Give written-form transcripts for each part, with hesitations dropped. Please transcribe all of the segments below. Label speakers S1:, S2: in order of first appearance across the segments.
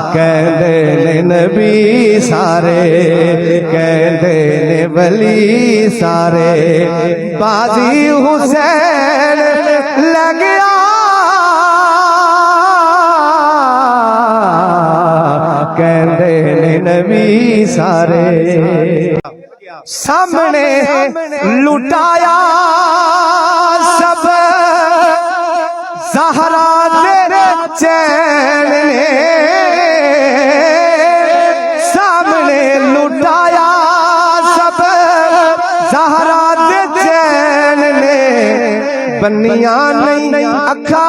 S1: कहते ने नबी सारे, कहते ने वली सारे, बाजी हुसैन लग गया, कहते ने नबी सारे। सामने लुटाया सब ज़हरा तेरे चैन ने, सामने लुटाया सब ज़हरा तेरे चैन ने, बनिया नहीं अखां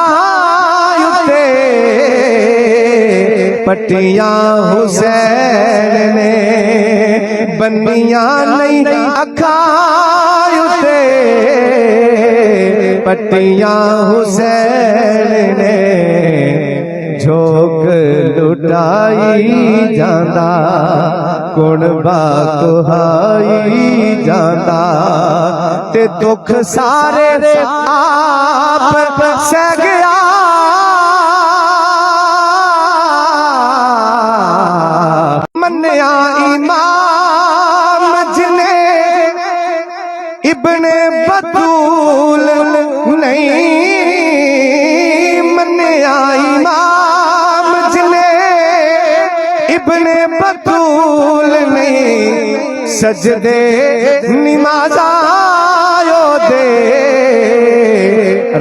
S1: उते पट्टियां हुसैन ने, बनिया नहीं अखां उते पट्टियां हुसैन ने। झोंक लुटाई जांदा कुण बाकुहाई जांदा, ते दुख सारे आप सह गया, मन्निया इमाम जिने इब्ने बतूल नहीं, मन्निया इमाम जिने इब्ने बतूल नहीं, सजदे निमाज़ा दे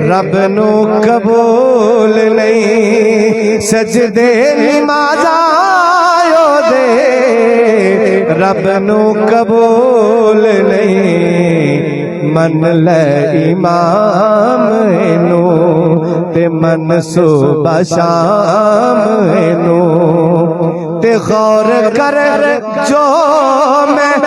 S1: रब नू कबूल नहीं, सजदे निमाज़ा दे रब नू कबूल नहीं। मन ले इमाम नू ते मन सुबह शाम नू, ते गौर कर जो मैं